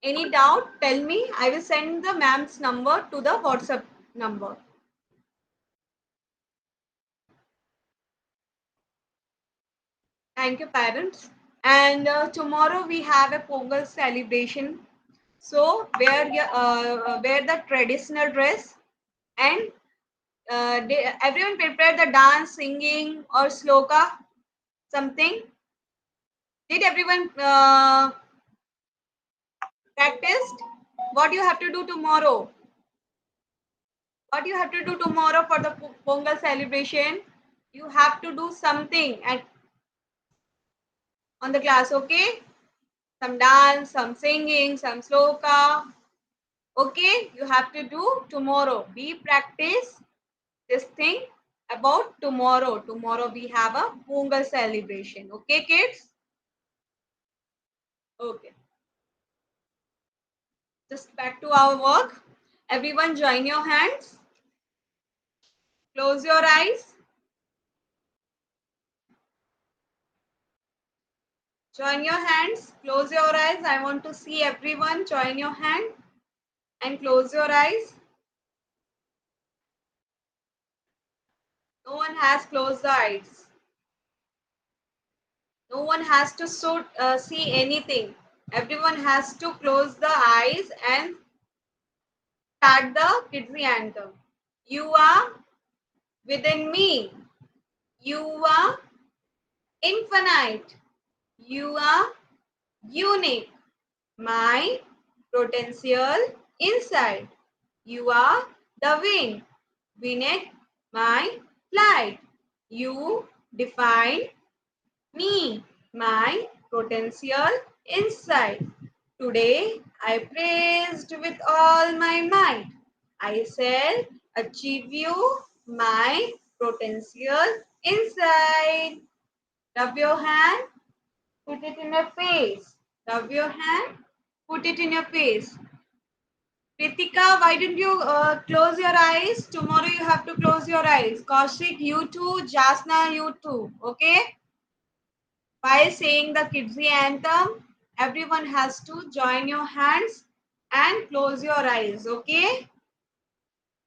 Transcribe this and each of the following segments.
Any doubt? Tell me. I will send the ma'am's number to the WhatsApp number. Thank you, parents. And tomorrow we have a Pongal celebration. So wear the traditional dress and everyone prepare the dance, singing or sloka, something. Did everyone practiced? What you have to do tomorrow? What you have to do tomorrow for the Pongal celebration? You have to do something on the class, okay? Some dance, some singing, some sloka. Okay, you have to do tomorrow. We practice this thing about tomorrow. Tomorrow we have a Pongal celebration. Okay, kids? Okay. Just back to our work. Everyone join your hands. Close your eyes. Join your hands. Close your eyes. I want to see everyone. Join your hand and close your eyes. No one has closed the eyes. No one has to see anything. Everyone has to close the eyes and start the Kidzi anthem. You are within me. You are infinite. You are unique. My potential inside. You are the wind. Beneath my flight. You define me, my potential inside. Today I praised with all my might. I shall achieve you, my potential inside. Rub your hand, put it in your face. Rub your hand, put it in your face. Ritika, why didn't you close your eyes? Tomorrow you have to close your eyes. Kaushik, you too. Jasna, you too. Okay? While saying the Kidzi anthem, everyone has to join your hands and close your eyes. Okay?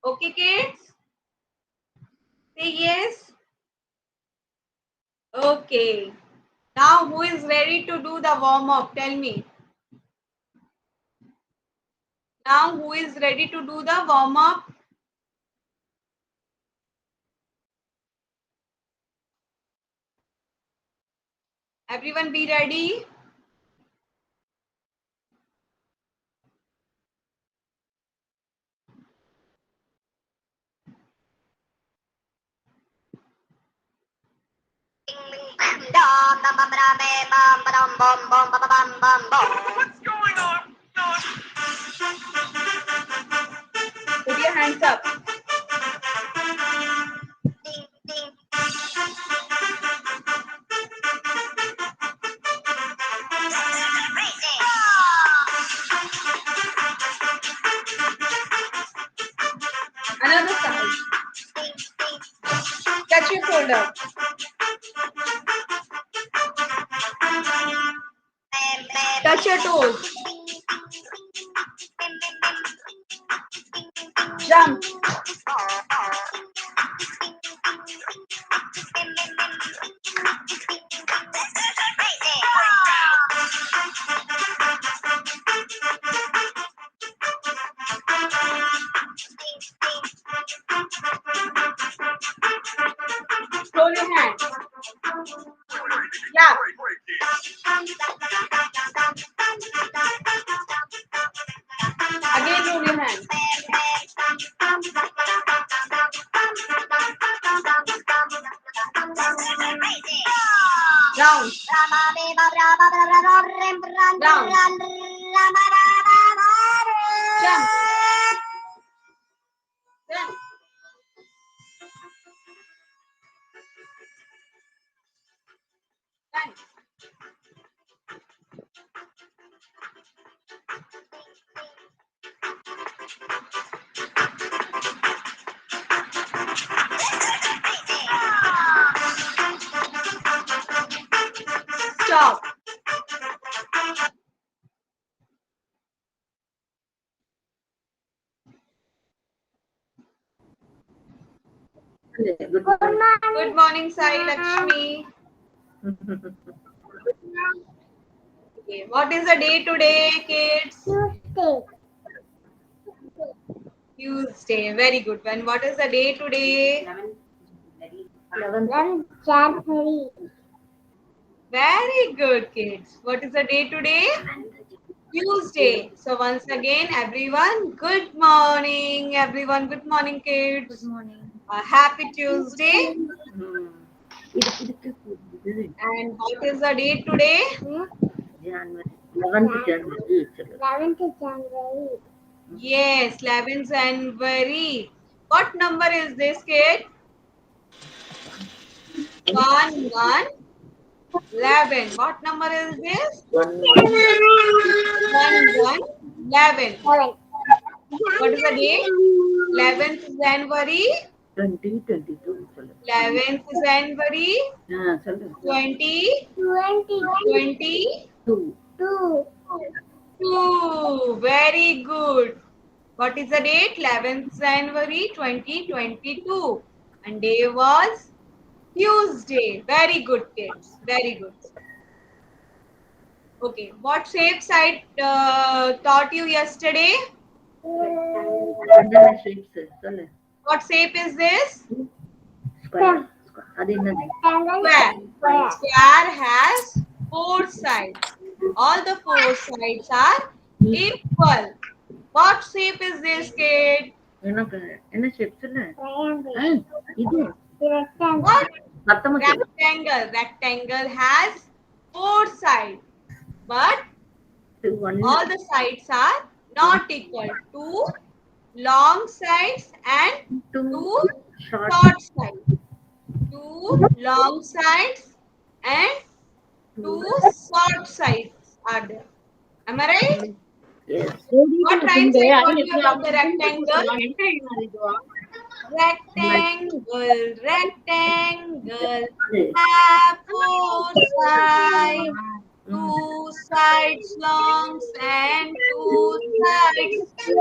Okay, kids? Say yes. Okay. Now, who is ready to do the warm up? Tell me. Now, who is ready to do the warm up? Everyone be ready. Put your hands up. Another side. Touch your shoulder. Touch your toes. Jump. Roll your hand. Yeah. Again, roll your hand. Round. Round. Jump. Jump. Nice. Stop. Good morning, Sai Lakshmi. Okay. What is the day today, kids? Tuesday. Very good. And what is the day today? 11th January. Very good, kids. What is the day today? Tuesday. So once again, everyone, good morning. Everyone, good morning, kids. Good morning. Happy Tuesday. And what is the date today? January. 11th January. 11th January. Yes, 11th January. What number is this, kid? 1, 1, 11. What number is this? 1, 1, 1, 11. 1. What is the date? 11th January. 2022. 11th January. 20, 22. 2. Very good. What is the date? 11th January 2022. And day was Tuesday. Very good, kids. Very good. Okay. What shapes I taught you yesterday? What shape is this? Square. Square. Square has 4 sides. All the 4 sides are equal. What shape is this, kid? What? Rectangle. Rectangle has 4 sides. But all the sides are not equal. 2 long sides and 2 short sides. 2 long sides and 2 short sides are there. Am I right? Yes. What rhymes I told you about the rectangle? Rectangle, rectangle, have 4 sides, 2 sides long and 2 sides, 2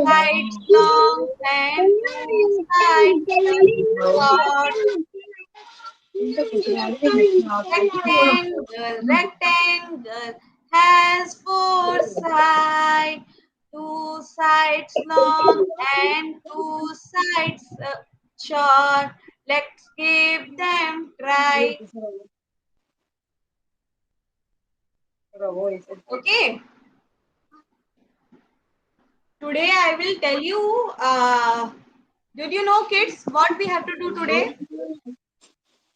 sides long and 2 sides short. Rectangle, rectangle has 4 sides, 2 sides long and 2 sides short. Let's give them try. Okay. Today I will tell you. Did you know, kids, what we have to do today?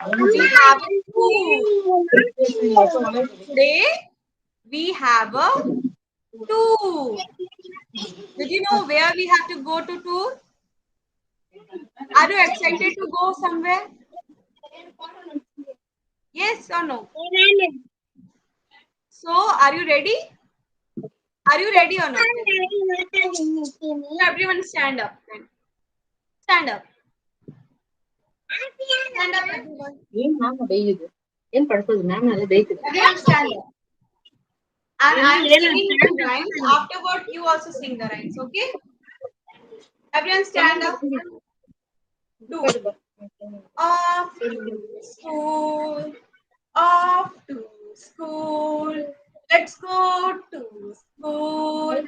We have a tour. Today we have a tour. Did you know where we have to go to tour? Are you excited to go somewhere? Yes or no? So, are you ready? Are you ready or not? Everyone stand up. Stand up. Stand up, everyone. Everyone stand up. And I'm singing the rhymes. Afterward, you also sing the rhymes, okay? Everyone stand up. Do. Off to school. Off to school. Let's go to school.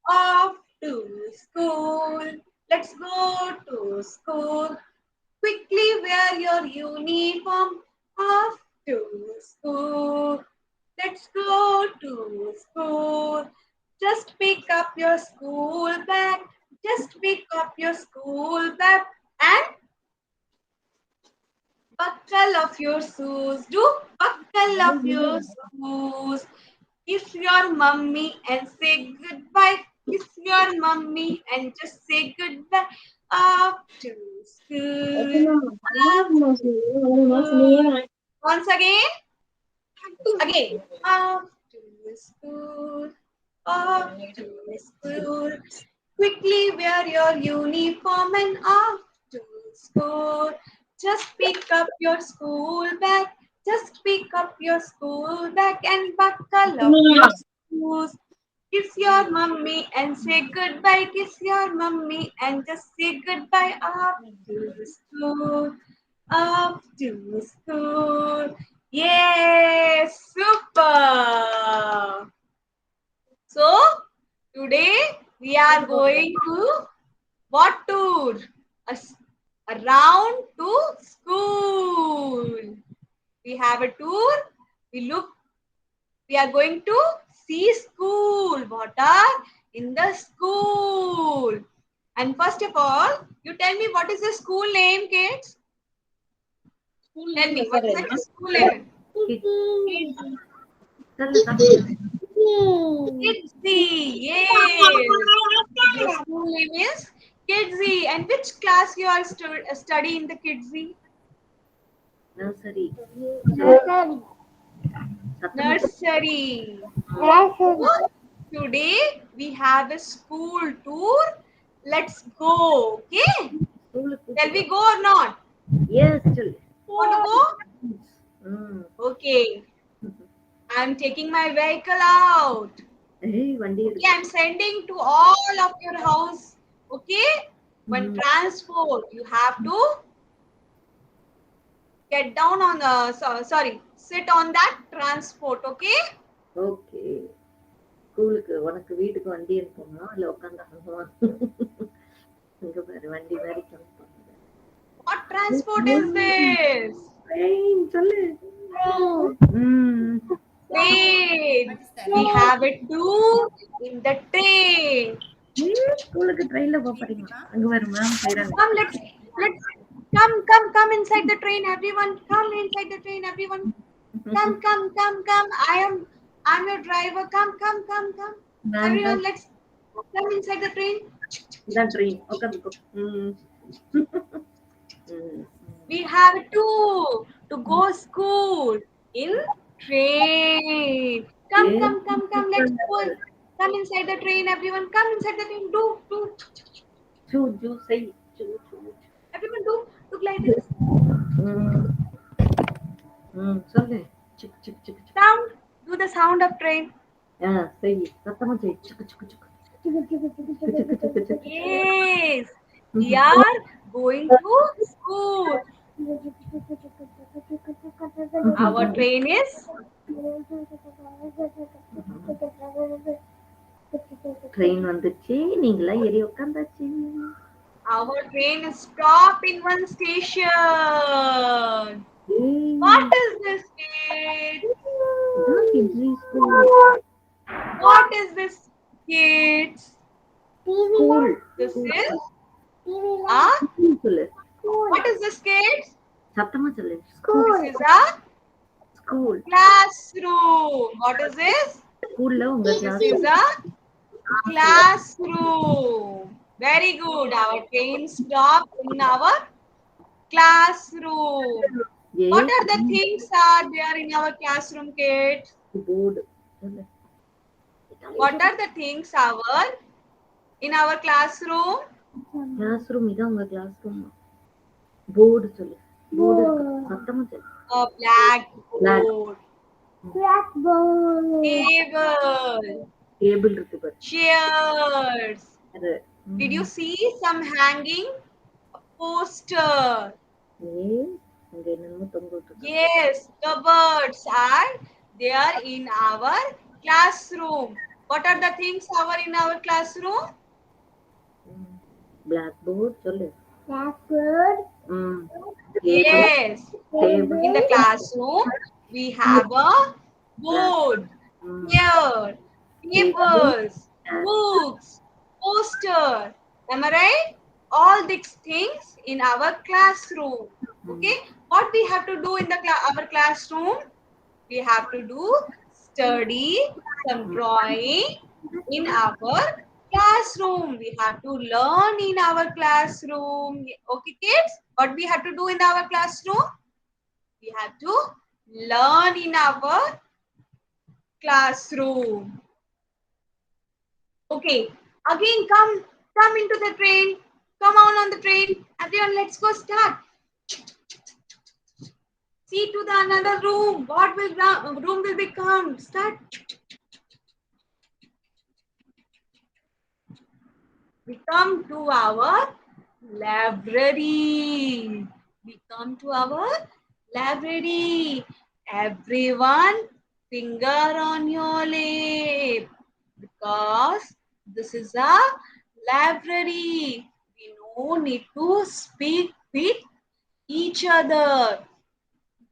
Off to school. Let's go to school. Quickly wear your uniform. Off to school. Let's go to school. Just pick up your school bag. Just pick up your school bag and buckle of your shoes. Do buckle of your shoes. Kiss your mummy and say goodbye. Kiss your mummy and just say goodbye. Up to school. Up to school. Once again. Again. Up to school. Off to school. Quickly wear your uniform and off to school. Just pick up your school bag. Just pick up your school bag and buckle up your shoes. Kiss your mummy and say goodbye. Kiss your mummy and just say goodbye. Up to the school. Up to school. Yes, super. So today we are going to what tour? Around to school. We have a tour. We are going to see school. What are in the school? And first of all, you tell me what is the school name, kids? Tell me what is the school name? Kidsy. Yes. The school name is Kidsy. And which class you are study in the Kidsy? Nursery. Nursery. Nursery. So, today we have a school tour. Let's go. Okay. Shall we go or not? Yes, children. Want to go? Okay. I'm taking my vehicle out. Hey, Vandi. Okay, I'm sending to all of your house. Okay. When transport, you have to get down on the sorry, sit on that transport. Okay. Okay ஸ்கூலுக்கு உனக்கு வீட்டுக்கு வண்டி அனுப்பணுமா இல்ல உட்காந்து அனுப்புவான் இங்க பாரு வண்டி மாதிரி பண்ணுது What transport is this? Train சொல்லு Train. We have a tour in the train. ஸ்கூலுக்கு ட்ரெயின்ல போறீங்க அங்க பாரு மேம் செய்றாங்க Come, let's come inside the train, everyone. Come inside the train, everyone. Come. I'm your driver. Come. Everyone, let's come inside the train. இதான் train உட்காந்துக்கோ We have to go school in train. Come. Let's go. Come inside the train, everyone. Come inside the train. Do. சூ zoo செய் சூ சூ Everyone do. Look like this. சொல்லு sick sick sick sick Sound. Do the sound of train. செய் சத்தமா செய் sick sick sick Yes. We are going to school. Our train is train வந்துச்சு நீங்களா ஏறி உட்காந்தாச்சு our train is stop in one station. What is this, kid? What is this, kids? School This is சொல்லு what is this, kids? சத்தமா சொல்லு This is a school classroom. What is this? ஸ்கூல்ல உங்க This class is a classroom. Very good. Our train stop in our classroom. What are the things are there in our classroom, kids? Board சொல்லு What are the things in our classroom? Classroom இதான் உங்க classroom board சொல்லு board சத்தமா சொல்லு A blackboard. Table. Table இருக்கு பாரு Chairs. அது Did you see some hanging poster? அங்க என்னமோ தொங்க விட்டுருக்கு Yes, cupboards are there in our classroom. What are the things are in our classroom? Blackboard சொல்லு Yes. Table. In the classroom, we have a board, chair, papers, books, poster. Am I right? All these things in our classroom. Okay. What we have to do in the our classroom? We have to do study, some drawing in our classroom. We have to learn in our classroom. Okay, kids? What we have to do in our classroom? We have to learn in our classroom. Okay. Again, come into the train. Come on the train. Everyone, let's go start. See to the another room. What will room will become? Start. We come to our library. We come to our library. Everyone, finger on your lip, because this is a library. We no need to speak with each other.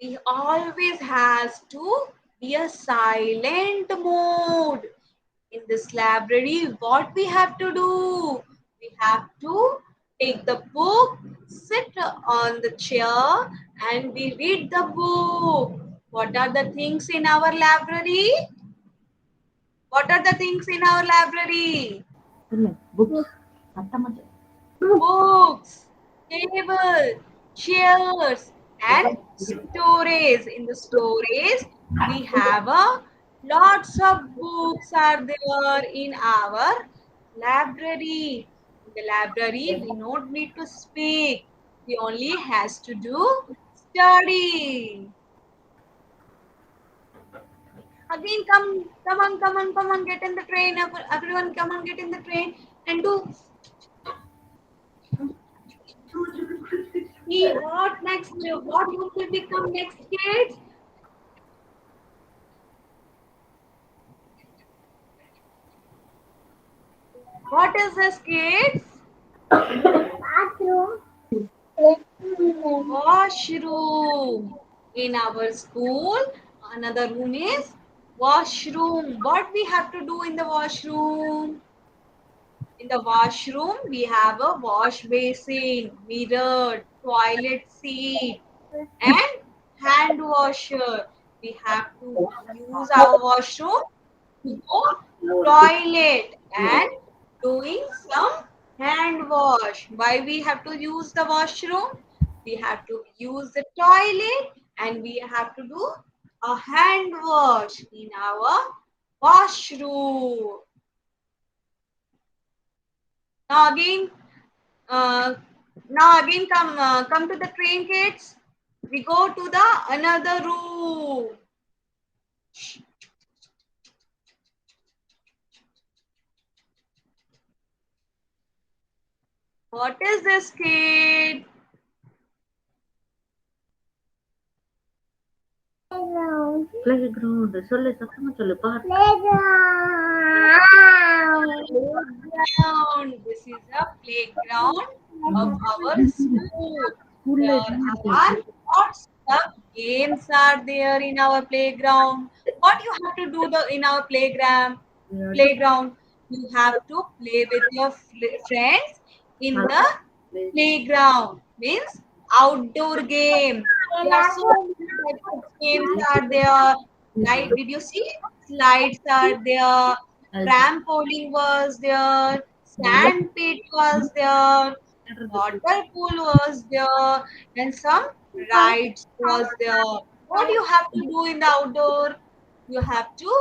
We always has to be a silent mode. In this library, what we have to do? We have to take the book, sit on the chair, and we read the book. What are the things in our library? What are the things in our library? Books. Attamaju. Books, table, chairs, and storage. In the storage, we have a lots of books are there in our library. In the library, we don't need to speak. We only has to do study. Again, come on, get in the train. Everyone, come on, get in the train and do. See what next? What you will become next, kids? What is this, kids? Bathroom. Washroom. In our school, another room is washroom. What we have to do in the washroom? In the washroom, we have a wash basin, mirror, toilet seat, and hand washer. We have to use our washroom to go toilet and doing some hand wash. Why we have to use the washroom? We have to use the toilet and we have to do a hand wash in our washroom. Now again, uh, come to the train, kids. We go to the another room. What is this, kid? Playground. சொல்லு சத்தமா சொல்லு பாட்டு. Playground. This is a playground of our school. There are lots of games are there in our playground. What you have to do in our playground? Playground. You have to play with your friends in the playground. Means outdoor game. There are so many types of games are there. Like, did you see? Slides are there. Trampoline was there. Sand pit was there. Water pool was there. And some rides was there. What you have to do in the outdoor? You have to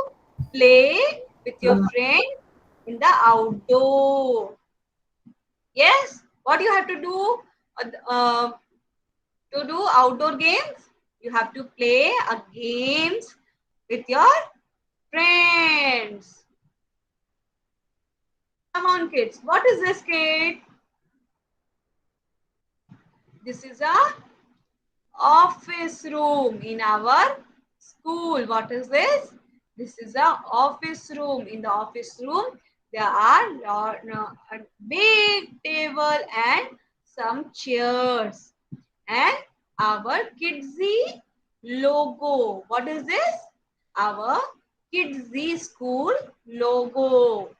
play with your friend in the outdoor. Yes. What you have to do? To do outdoor games, you have to play a games with your friends. Come on, kids. What is this, kid? This is a office room in our school. What is this? This is a office room. In the office room, there are a big table and some chairs. And our Kidsy logo. What is this? Our Kidsy school logo.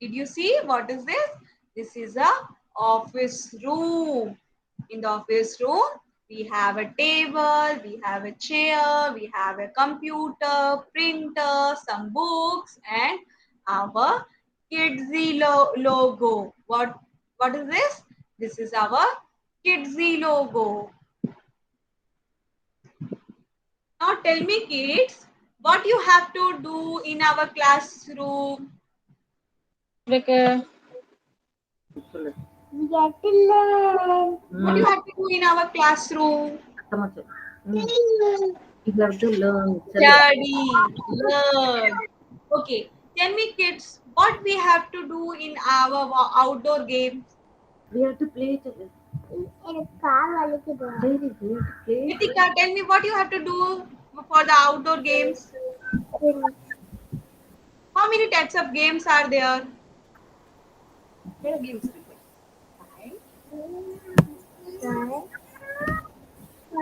Did you see? What is this? This is a office room. In the office room, we have a table, we have a chair, we have a computer, printer, some books, and our Kidsy logo. What is this? This is our Kidsy logo. Now tell me, kids, what you have to do in our classroom? சொல்லு. We get to learn. What you have to do in our classroom? சத்தமா சொல்லு. You have to learn. சொல்லு. Study, learn. Okay. Tell me, kids, what we have to do in our outdoor games? We have to play together. எனக்கு கால் வலிக்குது. Very good. Play. Ritika, tell me what you have to do for the outdoor games. How many types of games are there?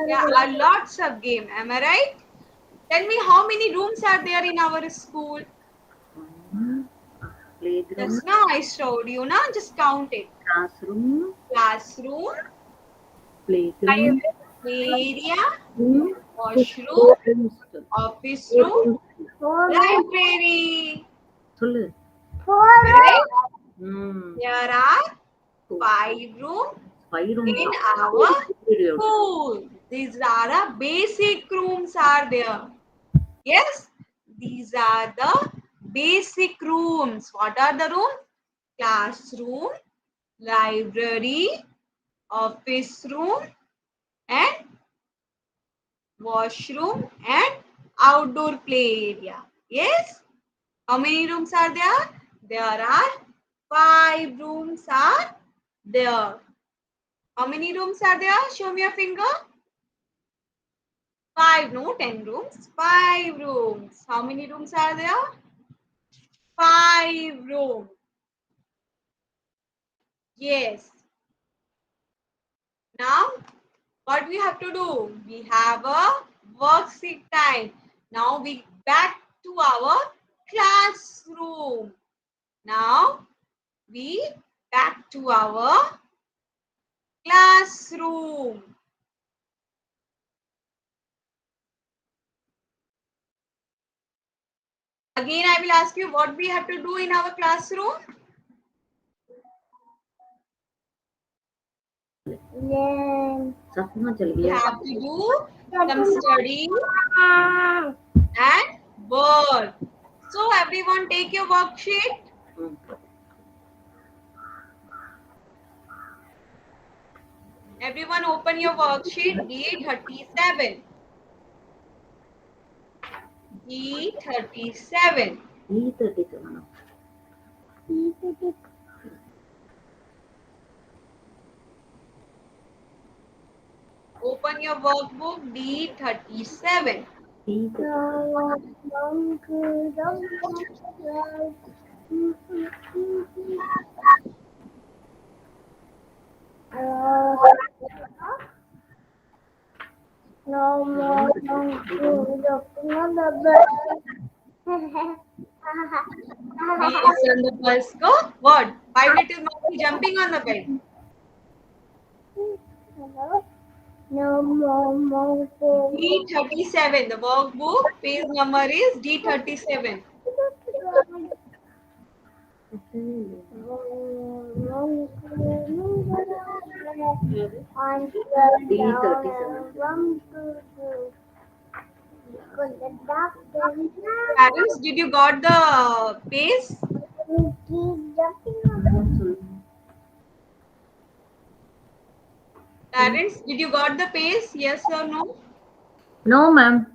There are lots of games. Am I right? Tell me how many rooms are there in our school? Playground. Just now I showed you, na? Just count it. Classroom. Classroom, Playground. play area, Room. washroom, office room, library. சொல்லு. Right? Hmm. There are 5 rooms 5 room. in our school. These are the basic rooms are there. Yes, these are the basic rooms. What are the rooms? Classroom, library, office room, and washroom and outdoor play area. Yes. How many rooms are there? There are 5 rooms are there. How many rooms are there? Show me your finger. 5, no, 10 rooms. 5 rooms. How many rooms are there? 5 rooms. Yes. Now, what we have to do? We have a worksheet time. Now we back to our classroom. Now we back to our classroom. Again, I will ask you what we have to do in our classroom. சத்தமா We சொல்லுவியா? have to do some study and work. So everyone take your worksheet. Hmm. Everyone open your worksheet D37. D37. E37. Open your workbook D37. No more Yes, on the bus go. What? 5 little monkey jumping on the bed. No more mountain. D37. The workbook page number is D37. Parents, did you got the page? Parents, did you got the page? Yes or no? No, ma'am.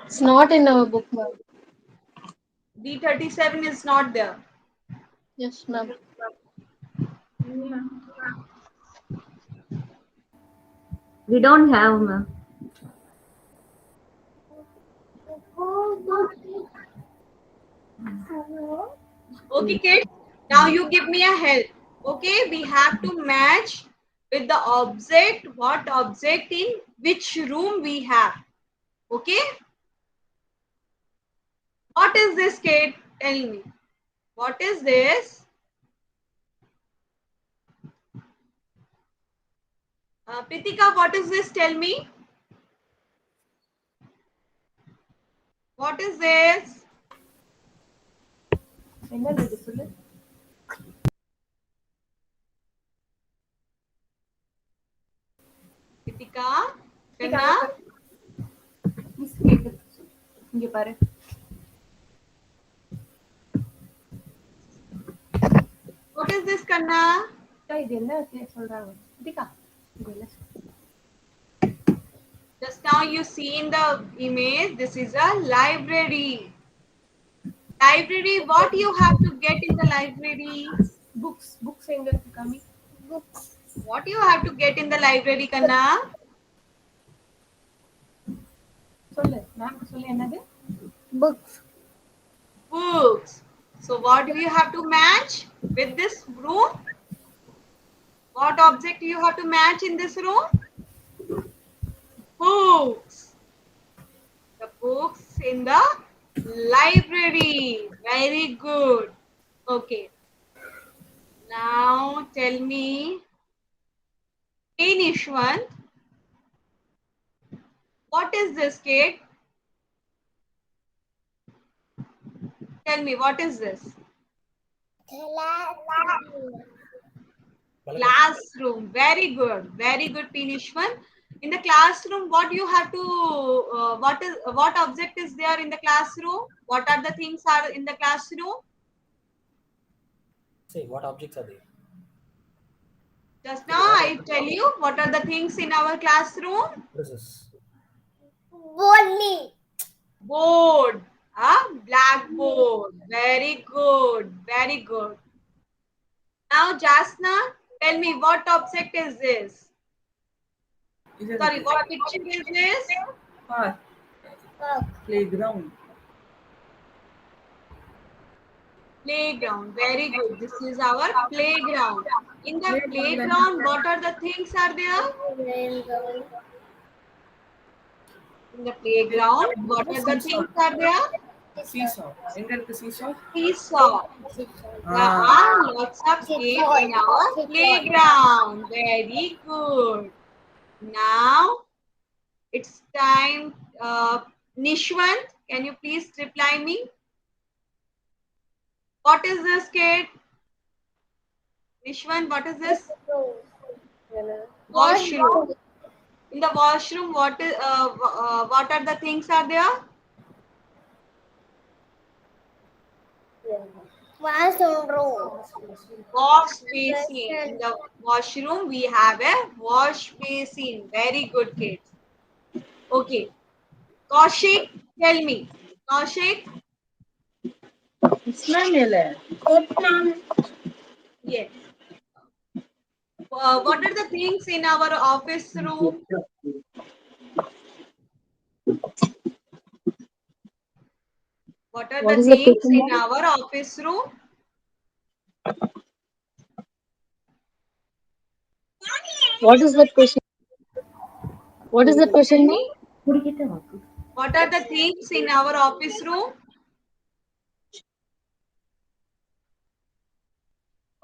It's not in our book, ma'am. D37 is not there. Yes, ma'am. We don't have, ma'am. Okay, kids. Now you give me a help. Okay, we have to match with the object. What object in which room we have? Okay. What is this, kid? Tell me. What is this? Pritika, what is this? Tell me. What is this? Pritika, Kanna? இங்க பாரு. What is this, Kanna? இது என்ன சொல்றாங்க? Just now you see in the image, this is a library. Library, what you have to get in the library? Books எங்க இருக்கு காமி? Books. What you have to get in the library, Kanna? சொல்லு. நான் சொல்லு என்னது? Books. Books. So what do you have to match with this room? What object you have to match in this room? Books. The books in the library. Very good. Okay. Now tell me, hey Nishwant, what is this, kid? Tell me, what is this? Classroom. Very good. Very good, P. Nishwant. In the classroom, what you have to, what object is there in the classroom? What are the things are in the classroom? Say, what objects are there? Just now I tell you what are the things in our classroom. What is this? Bonnie. Board. Blackboard. Very good. Very good. Now Jasna, tell me what object is this? Sorry, what picture is this? Park. Playground. Playground. Very good. This is our playground. In the playground, what are the things are there? In the playground, what are the things are there? Seesaw. எங்க இருக்கு seesaw? Seesaw. There are lots of kids in our playground. Very good. Now it's time. Nishwant, can you please reply me? What is this, kid? Nishwant, what is this? Washroom. In the washroom, what are the things are there? Wash basin. In the washroom, we have a wash basin. Very good, kids. Okay. Kaushik, tell me. Kaushik? Yes. What are the things in our office room? What are the things in our office room? What is the question? What is the question? குடிக்கிட்ட வாக்கு. What are the things in our office room?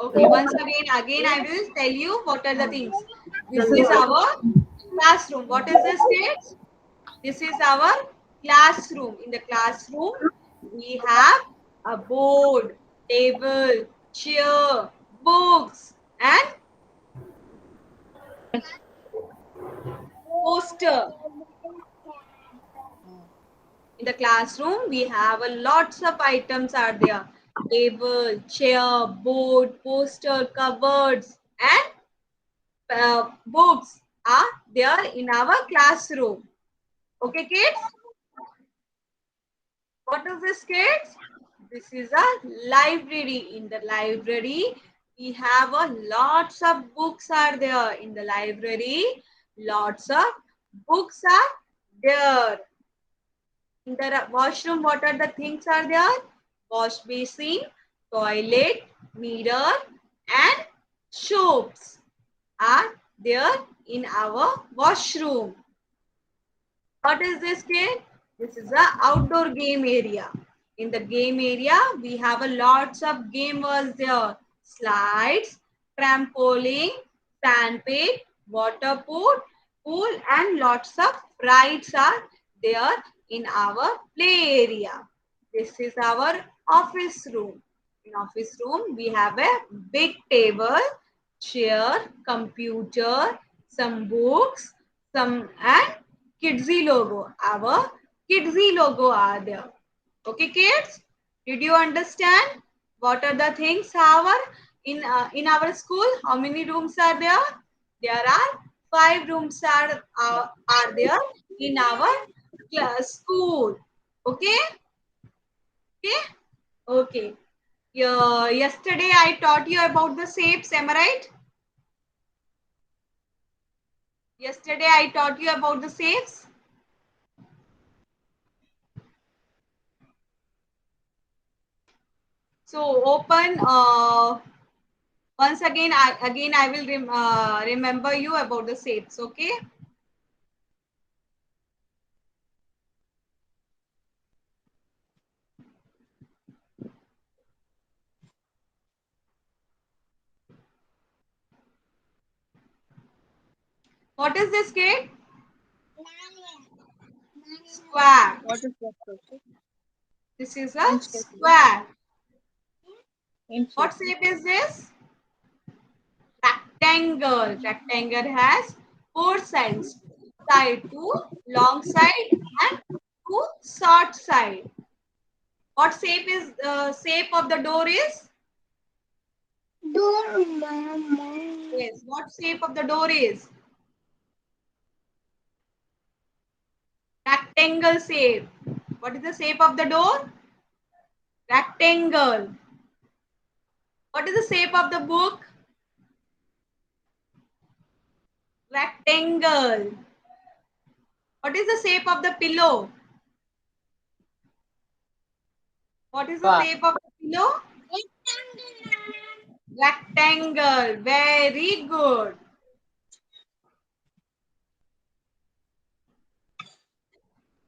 Okay, once again I will tell you what are the things. This is our classroom. What is this, kids? This is our classroom. In the classroom, we have a board, table, chair, books, and poster. In the classroom, we have a lots of items are there. Table, chair, board, poster, cupboards, and books are there in our classroom. Okay, kids? What is this, kids? This is a library. In the library, we have a lots of books are there. In the library, lots of books are there. In the washroom, what are the things are there? Wash basin, toilet, mirror, and soaps are there in our washroom. What is this, kid? This is the outdoor game area. In the game area, we have a lots of game was there. Slides, trampoline, sandpit, water pool, and lots of rides are there in our play area. This is our office room. In office room, we have a big table, chair, computer, some books, and Kidsy logo. Our Kidsy logo are there. Okay, kids? Did you understand what are the things in our school? How many rooms are there? There are 5 rooms are there in our school. Okay? Okay? Okay. Yesterday I taught you about the shapes, am I right? Yesterday I taught you about the shapes. So open once again. I will remember you about the shapes. Okay. What is this, kid? Square. What is that question? This is In a shape. square. In shape. What shape is this? Rectangle. Rectangle has 4 sides. Side 2, long side, and 2 short side. What shape is shape of the door is? Door, mama. Yes. What shape of the door is? Rectangle shape. What is the shape of the door? Rectangle. What is the shape of the book? Rectangle. What is the shape of the pillow? What is the shape of the pillow? Rectangle. Very good.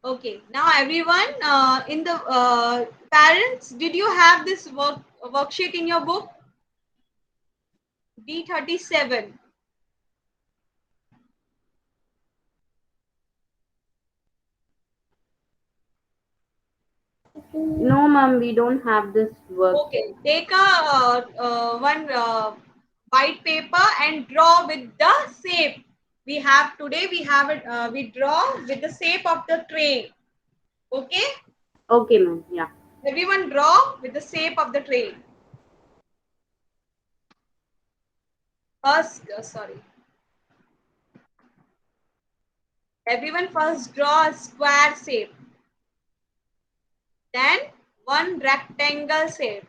Okay. Now everyone, in the parents, did you have this worksheet in your book? D37. No, ma'am, we don't have this work. Okay. Take a one white paper and draw with the shape. We have today. We have it. We draw with the shape of the train. Okay. Okay, ma'am. Yeah. Everyone draw with the shape of the train. First, sorry. Everyone first draw a square shape. Then one rectangle shape.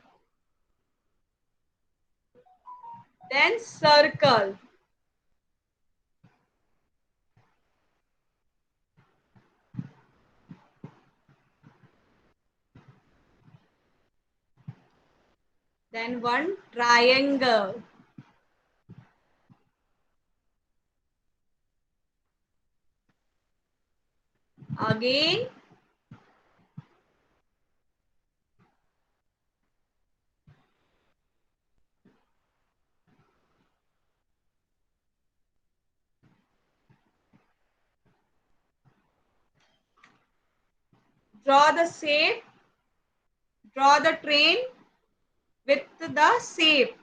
Then circle. Then one triangle. Again draw the shape. Draw the train with the shape.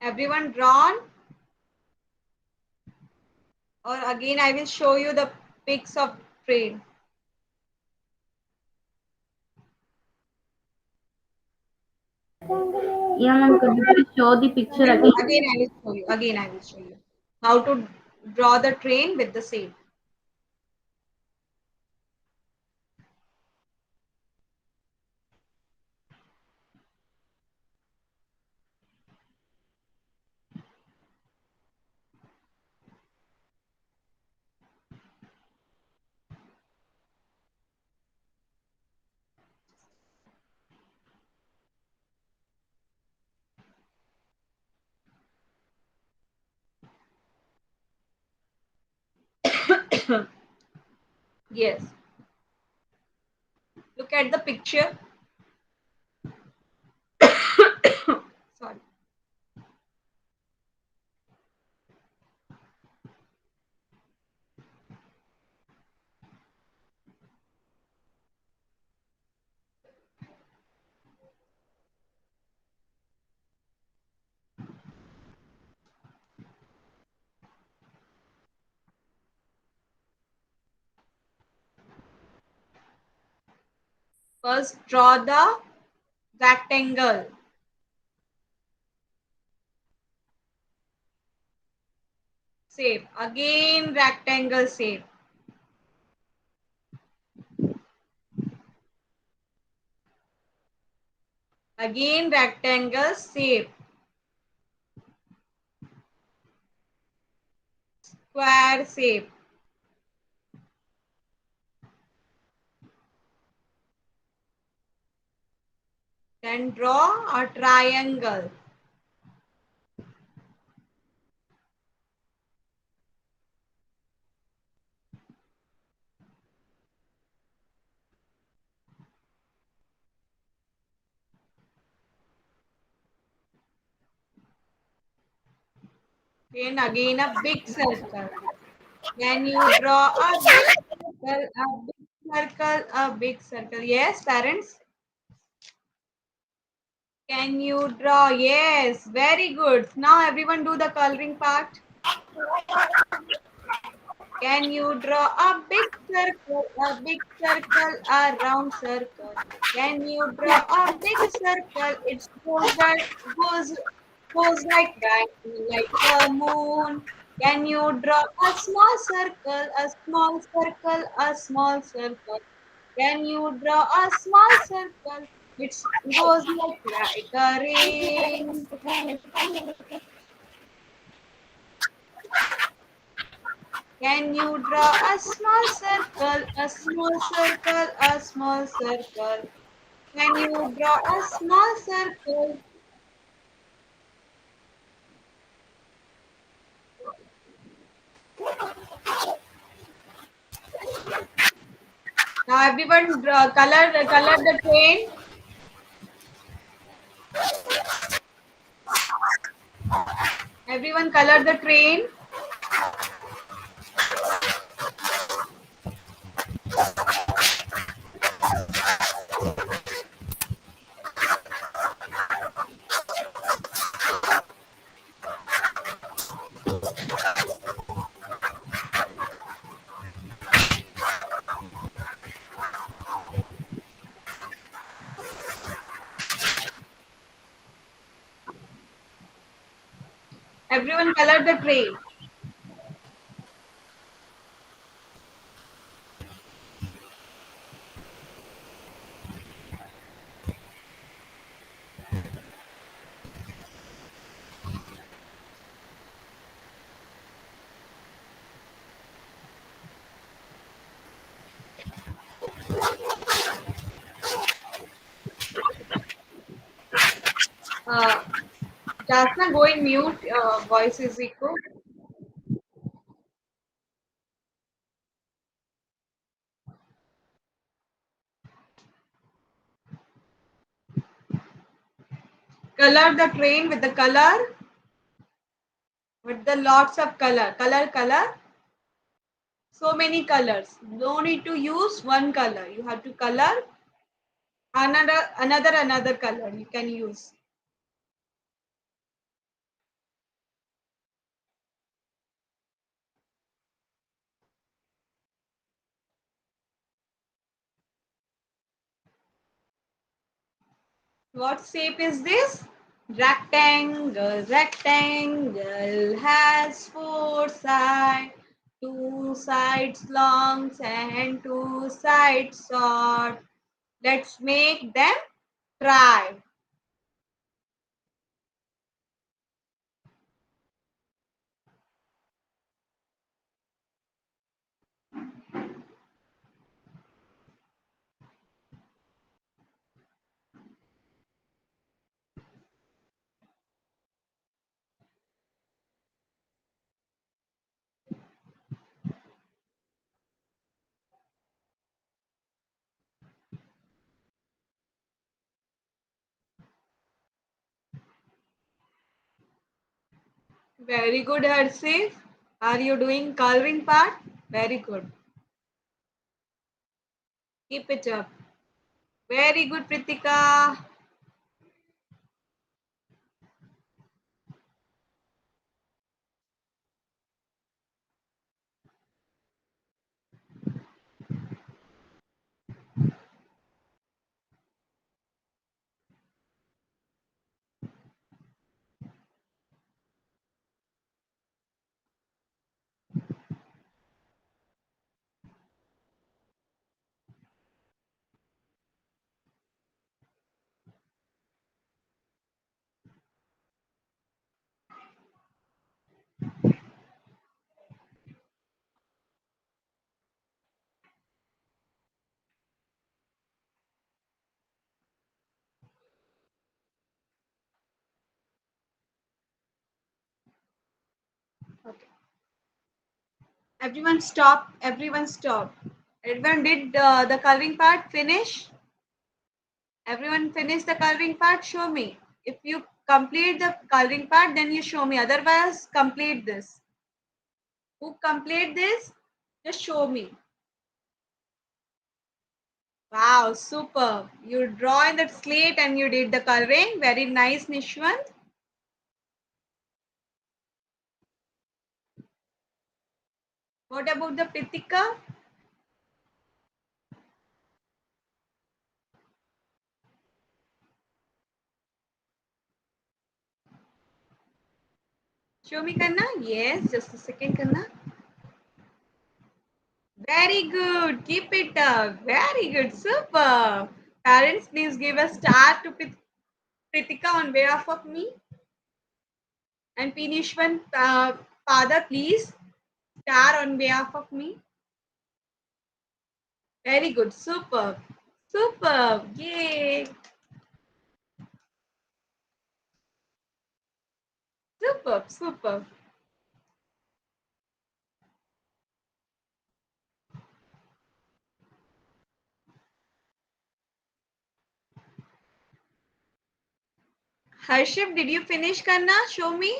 Everyone drawn? Or again I will show you the pics of train. Yeah, ma'am. Could you please show the picture again? Again I will show you. Again I will show you how to draw the train with the shape. Yes. Look at the picture. Sorry. First, draw the rectangle. Shape. Again, rectangle shape. Again, rectangle shape. Square shape. Then draw a triangle. Then again a big circle. Then you draw a big circle, a big circle, a big circle. Yes, parents? Can you draw? Yes, very good. Now everyone do the coloring part. Can you draw a big circle, a round circle? Can you draw a big circle? It goes goes like a moon. Can you draw a small circle, a small circle, a small circle? Can you draw a small circle? It goes like a ring. Can you draw a small circle, a small circle, a small circle? Can you draw a small circle? Now everyone color the train. Everyone color the train. Everyone color the train. Uh, Jasna, go in mute. Voice is echo. Color the train with the color, with the lots of color. Color. So many colors. No need to use one color. You have to color another color. You can use. What shape is this? Rectangle. Rectangle has four sides. Two sides long and two sides short. Let's make them try. Very good, Harsif. Are you doing coloring part? Very good. Keep it up. Very good, Pritika. Okay. Everyone stop. Everyone stop. Everyone did the coloring part finish? Everyone finish the coloring part? Show me. If you complete the coloring part, then you show me. Otherwise, complete this. Who complete this? Just show me. Wow, super. You draw in the slate and you did the coloring. Very nice, Nishwant. What about the Pritika? Show me, Kanna. Yes, just a second, Kanna. Very good. Keep it up. Very good. Super. Parents, please give a star to Pritika on behalf of me. And Pinishwan, father, please star on behalf of me. Very good. Superb. Superb. Yay. Superb. Superb. Harship, did you finish Karna? Show me.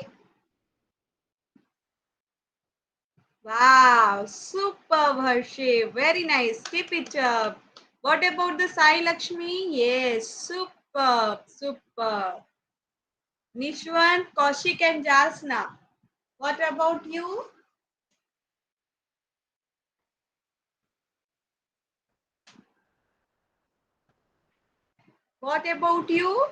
Wow. Superb, Harship. Very nice. Keep it up. What about the Sai Lakshmi? Yes. Superb. Superb. Nishwan, Kaushik and Jasna. What about you? What about you?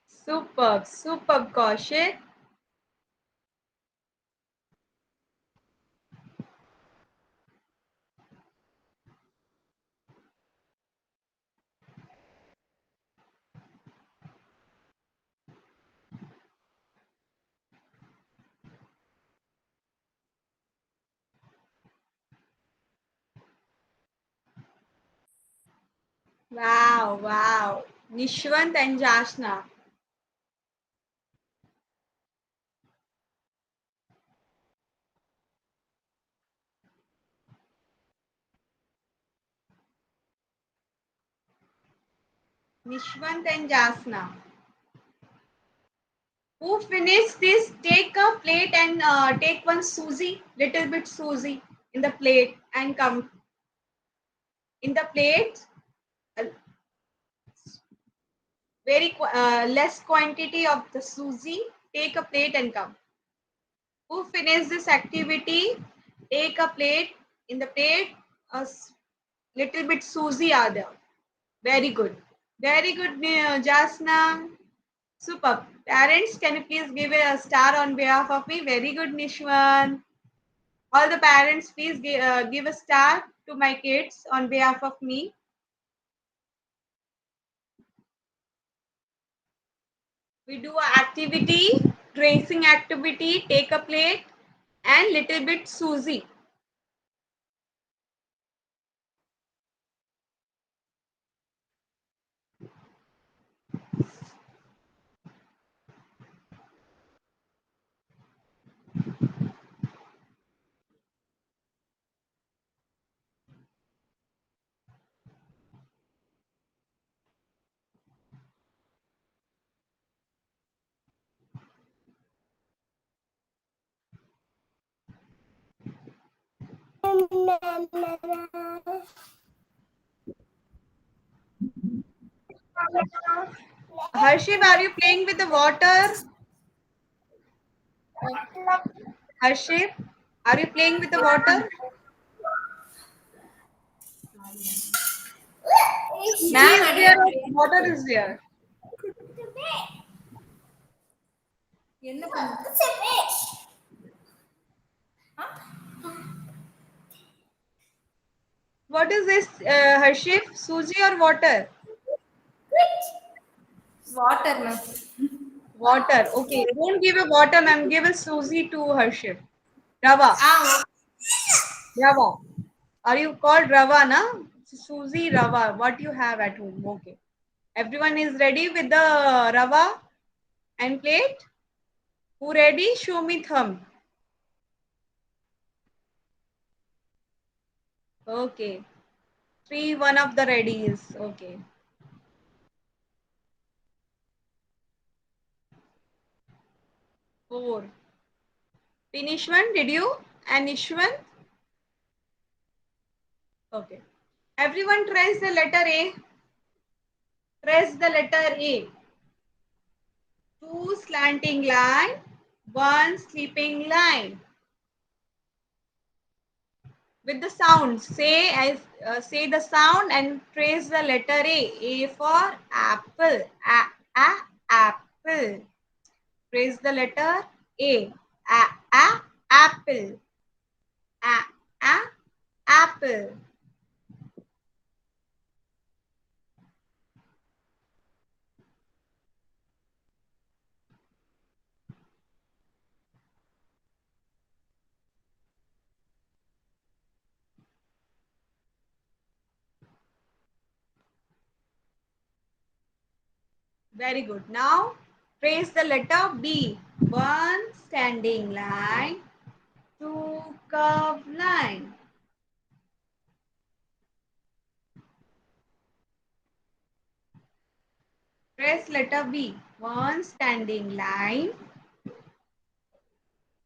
Superb, superb, Kaushik. Wow, wow. Nishwant and Jasna. Nishwant and Jasna. Who finished this? Take a plate and take one Susie, little bit Susie in the plate and come in the plate. uh, Less quantity of the Susie. Take a plate and come. Who finished this activity? Take a plate. In the plate, little bit Susie are there. Very good. Very good, Jasna. Super. Parents, can you please give a star on behalf of me? Very good, Nishwan. All the parents, please give a star to my kids on behalf of me. We do a activity, tracing activity, take a plate and little bit Susie. Harshit, are you playing with the water? Harshit, are you playing with the water? He is there or water is there? What is this, Harshit? Suji or water? Water, ma'am. Water. Okay. Don't give a water, ma'am. Give a Suji to Harshit. Rava. Rava. Are you called Rava, na? Suji, Rava. What you have at home? Okay. Everyone is ready with the Rava and plate? Who ready? Show me thumb. Okay. 3, one of the ready is. Okay. Four. Pinishwan, did you? And Ishwan? Okay. Everyone trace the letter A. Trace the letter A. 2 slanting line, 1 sleeping line. With the sound, say the sound and trace the letter A. A for apple. Apple. Trace the letter A. Apple. Apple. Very good. Now trace the letter B. 1 standing line, 2 curved line. Trace letter B. 1 standing line,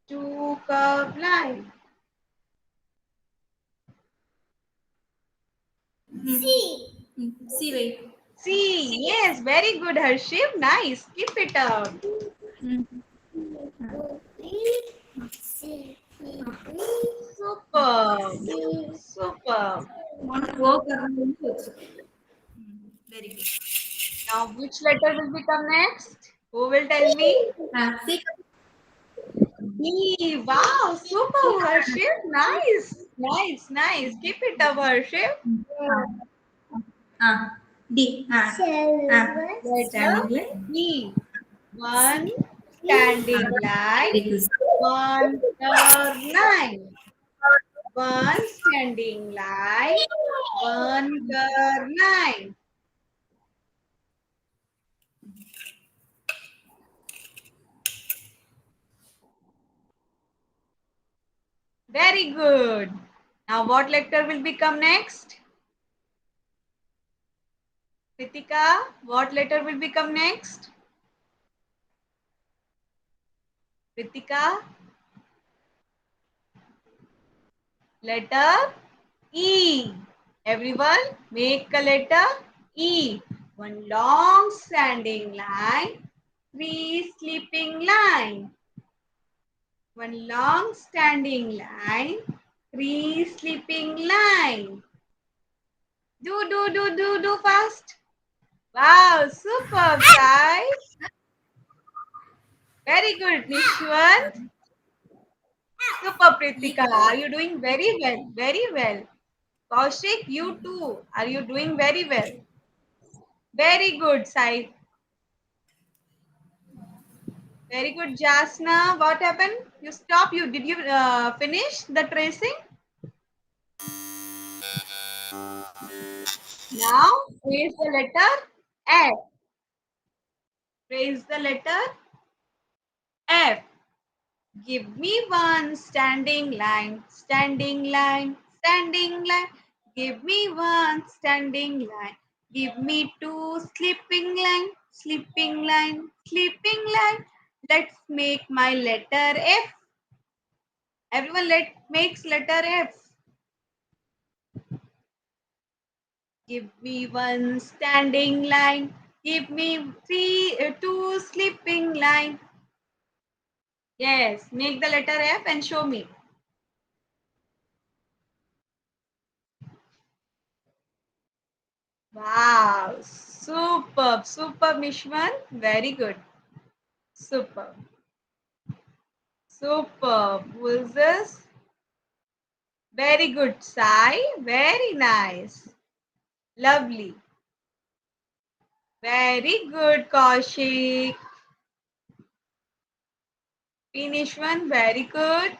2 curved line. See, wait. C. Yes, very good, Harshit. Nice. Keep it up. Super. Super. Work around. Very good. Now, which letter will become next? Who will tell me? See, D. Wow, super, Harshit. Nice. Nice. Keep it up, Harshit. D. Standing line. D. 1 standing line, Very good. 1 curved line. 1 standing line, 1 curved line. Very good. Now what letter will become next? Ritika, what letter will become next? Ritika? Letter E. Everyone make a letter E. 1 long standing line, 3 sleeping line. 1 long standing line, 3 sleeping line. Do fast. Wow, super, guys. Very good, Nishwant. Super, Pritika. Are you doing very well? Very well. Kaushik, you too. Are you doing very well? Very good, Sai. Very good, Jasna. What happened? You stop. Did you finish the tracing? Now trace the letter F. Trace the letter F. Give me 1 standing line, standing line, standing line. Give me 1 standing line. Give me 2 sleeping line, sleeping line, sleeping line. Let's make my letter F. Everyone makes letter F. Give me one standing line. Give me two sleeping line. Yes, make the letter F and show me. Wow, superb, superb, Nishwan. Very good. Superb. Superb. Who is this? Very good, Sai. Very nice. Lovely. Very good, Kaushik. Finish one. Very good.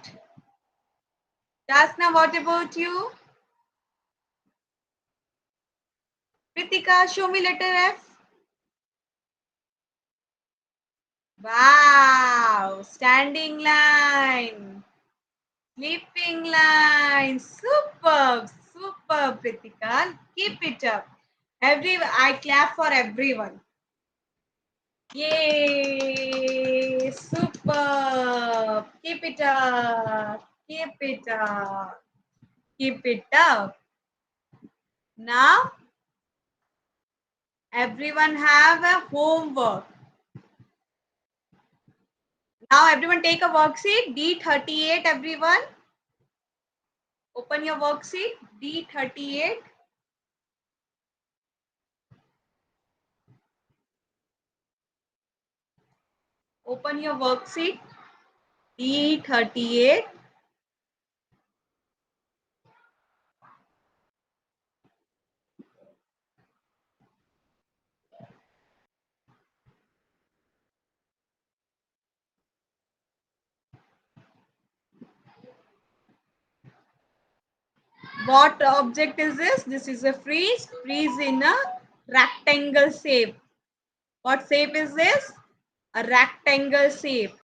Jasna, what about you? Pritika, show me letter F. Wow. Standing line. Sleeping line. Superb. Superb, Pritika. Keep it up. I clap for everyone. Yay! Superb. Keep it up. Keep it up. Keep it up. Now, everyone have a homework. Now, everyone take a worksheet. D38, everyone. Open your worksheet. D38. Open your worksheet. D38. What object is this? This is a freeze. Freeze in a rectangle shape. What shape is this? A rectangle shape.